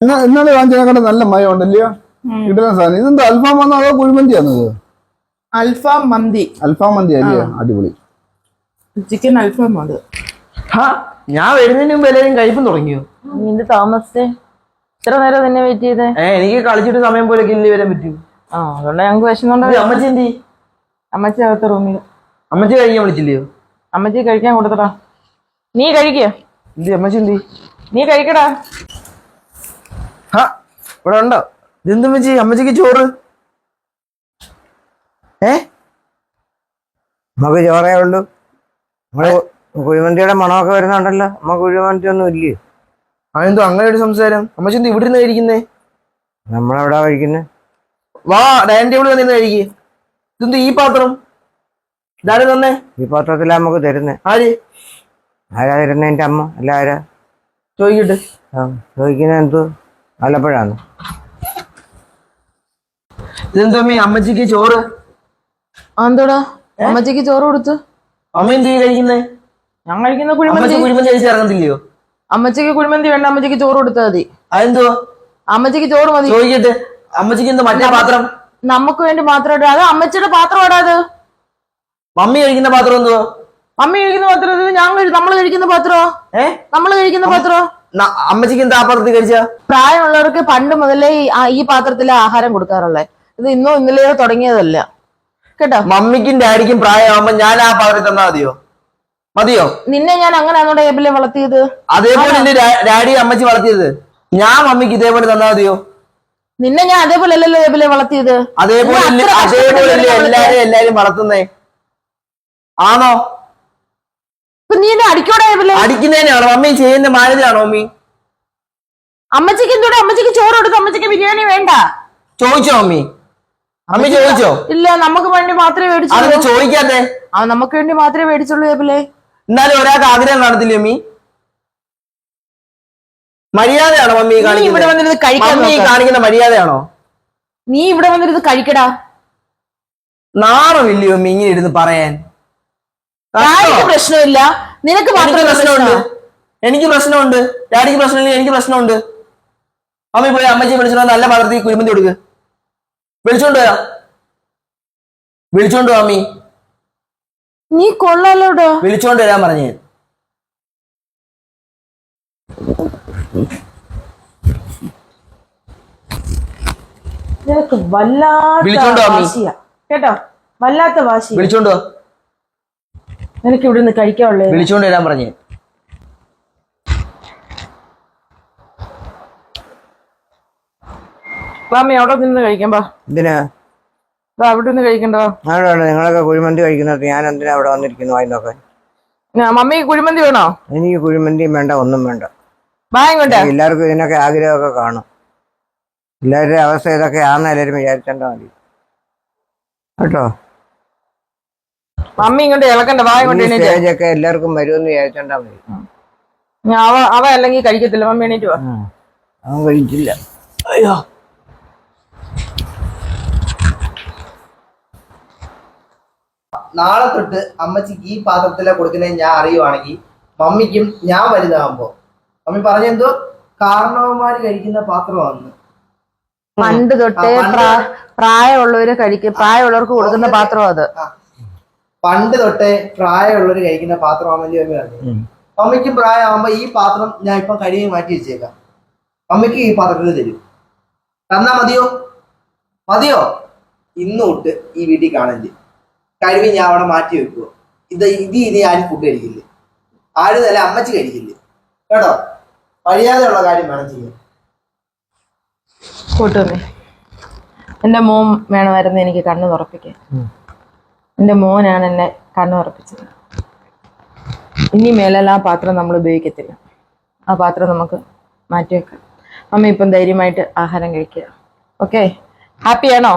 ഇന്നലെ വാങ്ങിച്ചതിനെക്കാളും നല്ല മയം ഉണ്ടല്ലയോ കിട്ടുന്ന സാധനം. ഇതെന്താ അൽഫാം വന്നോ അതോ കുഴിമന്തിയാണോ ഇത്? അൽഫാം മന്തി. അൽഫാം മന്തി അല്ലയോ? അടിപൊളി ചിക്കൻ അൽഫാം അത്. ഞാൻ വരുന്നതിന് മുമ്പ് എല്ലാവരും കഴിപ്പം തുടങ്ങിയോ? നിന്റെ താമസിച്ചേ ഇത്ര നേരം തന്നെ വെയിറ്റ് ചെയ്തേ? എനിക്ക് കളിച്ചിട്ട് സമയം പോലെ ഇല്ല വരാൻ പറ്റൂ. അതുകൊണ്ട് ഞങ്ങൾക്ക് വിഷമം. അമ്മച്ചി എന്തി? അമ്മച്ചി അകത്ത് റൂമിൽ. അമ്മച്ചി കഴിക്കാൻ വിളിച്ചില്ലയോ? അമ്മച്ചി കഴിക്കാൻ കൊടുത്തടാ. നീ കഴിക്കുക. എന്തി അമ്മച്ചി എന്തി? നീ കഴിക്കടാ. ഇവിടെ ഉണ്ടോ? ഇതെന്തമ്മച്ചി അമ്മച്ചിക്ക് ചോറ്? നമുക്ക് ചോറേ ഉള്ളൂ. നമ്മള് കുഴിമന്തിയുടെ മണമൊക്കെ വരുന്നുണ്ടല്ലോ. നമുക്ക് കുഴിമന്തി ഒന്നും ഇല്ലേ? അതെന്തോ അങ്ങനെ ഒരു സംസാരം? അമ്മച്ചി എന്ത് ഇവിടെ നിന്ന് കഴിക്കുന്നേ? നമ്മളെവിടാ കഴിക്കുന്നേ? വാ ഡൈനിങ് ടേബിൾ വന്നിരുന്ന് കഴിക്കേ. ഇതെന്ത് ഈ പാത്രം? ഇതാരും തന്നെ ഈ പാത്രത്തിലാ നമുക്ക് തരുന്നേ. ആര്? ആരാ തരുന്നേ? എന്റെ അമ്മ. അല്ല ആരാ ചോദിക്കട്ടെ. ചോദിക്കുന്ന എന്തോ വല്ലപ്പോഴാണ്. ഇതെന്തോ അമ്മച്ചിക്ക് ചോറ്? എന്തോടാ അമ്മച്ചിക്ക് ചോറ് കൊടുത്തു? അമ്മ എന്ത് കഴിക്കുന്നേ? ഞാൻ കഴിക്കുന്ന കുഴിമന്തി. കുഴിമന്തി കഴിച്ച് ഇറങ്ങത്തില്ലയോ? അമ്മച്ചിക്ക് കുഴിമന്തി വേണ്ട, അമ്മച്ചിക്ക് ചോറ് കൊടുത്താൽ മതി. അതെന്തോ? അമ്മച്ചിക്ക് ചോറ് മതി. ചോദിക്കട്ടെ. അമ്മച്ചിക്ക് എന്തോ മറ്റേ പാത്രം? നമുക്ക് വേണ്ടി മാത്രം ഇടാ. അത് അമ്മച്ചിയുടെ പാത്രം ഇടാത്. മമ്മി കഴിക്കുന്ന പാത്രം എന്തോ? മമ്മി കഴിക്കുന്ന പാത്രം നമ്മള് കഴിക്കുന്ന പാത്രോ? നമ്മള് കഴിക്കുന്ന പാത്രോ? അമ്മച്ചിക്ക് എന്താ ആ പാത്രത്തിൽ കഴിച്ച? പ്രായമുള്ളവർക്ക് പണ്ട് മുതലേ ഈ പാത്രത്തിലെ ആഹാരം കൊടുക്കാറുള്ളത്. ഇത് ഇന്നോ ഇന്നലെയോ തുടങ്ങിയതല്ല കേട്ടോ. മമ്മിക്കും ഡാഡിക്കും പ്രായമാകുമ്പോ ഞാൻ ആ പാത്രത്തിൽ തന്നാ മതിയോ? മതിയോ? നിന്നെ ഞാൻ അങ്ങനെയാണോ ടേബിളിൽ വളർത്തിയത്? അതേപോലെ എന്റെ ഡാഡി അമ്മച്ചി വളർത്തിയത്. ഞാൻ മമ്മിക്ക് ഇതേപോലെ തന്നാ മതിയോ? നിന്നെ ഞാൻ അതേപോലെ അല്ലല്ലോ ടേബിളിൽ വളർത്തിയത്. അതേപോലെ എല്ലാരും വളർത്തുന്നേ ആണോ? നീ എന്നെ അടിക്കോടെ ടേബിളിൽ? അടിക്കുന്നതിനാണോ? മമ്മി ചെയ്യുന്ന മാനേജാണോ മമ്മി? അമ്മച്ചിക്ക് എന്തോടെ? അമ്മച്ചിക്ക് ചോറ് കൊടുത്തു. അമ്മച്ചിക്ക് ബിരിയാണി വേണ്ട. ചോദിച്ചോ മമ്മി? അമ്മി ചോദിച്ചോ? ഇല്ല, നമുക്ക് വേണ്ടി മാത്രമേ മേടിച്ചുള്ളൂ. ചോദിക്കാതെ നമുക്ക് വേണ്ടി മാത്രമേ മേടിച്ചുള്ളൂ ടേബിളെ. എന്നാലും ഒരാൾക്ക് ആഗ്രഹം കാണത്തില്ലേ മമ്മി? മര്യാദയാണോ മമ്മി കാണിക്കുന്ന മര്യാദയാണോ? നീ ഇവിടെ വന്നിരുന്ന് കഴിക്കടാ. നാണമില്ലയോ മമ്മി ഇങ്ങനെ ഇരുന്ന് പറയാൻ? പ്രശ്നമില്ല, നിനക്ക് മാത്രം പ്രശ്നമുണ്ട്. എനിക്ക് പ്രശ്നമുണ്ട്. ഡാഡിക്ക് പ്രശ്നമില്ല, എനിക്ക് പ്രശ്നമുണ്ട്. അമ്മി പോയി അമ്മച്ചി വിളിച്ചോ, നല്ല പാത്രത്തിൽ കുഴിമന്തി കൊടുക്ക്. വിളിച്ചോണ്ട് വരാം. വിളിച്ചോണ്ട് അമ്മി. നീ കൊള്ളാലോടോ. വിളിച്ചോണ്ട് വരാൻ പറഞ്ഞേ. നിനക്ക് വല്ലാത്ത വാശിയാ കേട്ടോ, വല്ലാത്ത വാശി. വിളിച്ചോണ്ടോ. നിനക്ക് ഇവിടെ നിന്ന് കഴിക്കാനുള്ളേ. വിളിച്ചോണ്ട് വരാൻ പറഞ്ഞേ. വാമി അവിടെ നിന്ന് കഴിക്കാം. എന്തിനാ അവിടെ നിന്ന് കഴിക്കണ്ടോ? നിങ്ങളൊക്കെ കുഴിമന്തി കഴിക്കുന്നത് ഞാൻ എന്തിനാ അവിടെ വന്നിരിക്കുന്നു വായി നോക്കാൻ? മമ്മിക്ക് കുഴിമന്തി വേണോ? എനിക്ക് കുഴിമന്തിയും വേണ്ട, ഒന്നും വേണ്ട. എല്ലാവർക്കും ഇതിനൊക്കെ ആഗ്രഹമൊക്കെ കാണും. എല്ലാവരുടെ അവസ്ഥ ഇതൊക്കെ ആണെന്ന് എല്ലാവരും വിചാരിച്ചാൽ മതി കേട്ടോ. മമ്മി ഇങ്ങോട്ട് ഇളക്കണ്ട. സ്റ്റേജൊക്കെ എല്ലാവർക്കും വരുമെന്ന് വിചാരിച്ചാൽ മതി. അവ അല്ലെങ്കിൽ കഴിക്കത്തില്ല. മമ്മി എണീറ്റ് വാ. അവൻ കഴിച്ചില്ല. അയ്യോ, നാളെ തൊട്ട് അമ്മച്ചിക്ക് ഈ പാത്രത്തിലെ കൊടുക്കുന്നത് ഞാൻ അറിയുവാണെങ്കിൽ മമ്മിക്കും ഞാൻ വലുതാകുമ്പോ മമ്മി പറഞ്ഞെന്തോ കാരണവന്മാര് കഴിക്കുന്ന പാത്രമാണ്. പണ്ട് തൊട്ടേ പ്രായമുള്ളവർക്ക് കൊടുക്കുന്ന പാത്രം അത്. പണ്ട് തൊട്ടേ പ്രായമുള്ളവര് കഴിക്കുന്ന പാത്രമാണെന്നല്ലേ മമ്മി പറഞ്ഞു. മമ്മിക്കും പ്രായമാകുമ്പോ ഈ പാത്രം ഞാൻ ഇപ്പൊ കഴുകി മാറ്റി വെച്ചേക്കാം. മമ്മിക്ക് ഈ പാത്രത്തിൽ തരും. തന്നാ മതിയോ? മതിയോ? ഇന്ന് തൊട്ട് ഈ വീട്ടിൽ കാണില്ല. കഴിവി ഞാൻ അവിടെ മാറ്റി വെക്കുവോ. ഇനി ആരും ഫുഡ് കഴിക്കില്ല. ആരും തന്നെ അമ്മച്ചി കഴിക്കില്ല കേട്ടോ. കഴിയാതെയുള്ള കാര്യം വേണം ചെയ്യാൻ. കൂട്ടുമേ, എന്റെ മോൻ വേണമായിരുന്നു എനിക്ക് കണ്ണു തുറപ്പിക്കാൻ. എന്റെ മോനാണ് എന്നെ കണ്ണു തുറപ്പിച്ചത്. ഇനി മേലെല്ലാം ആ പാത്രം നമ്മൾ ഉപയോഗിക്കത്തില്ല. ആ പാത്രം നമുക്ക് മാറ്റിവെക്കാം. അമ്മ ഇപ്പം ധൈര്യമായിട്ട് ആഹാരം കഴിക്കുക. ഓക്കെ, ഹാപ്പിയാണോ?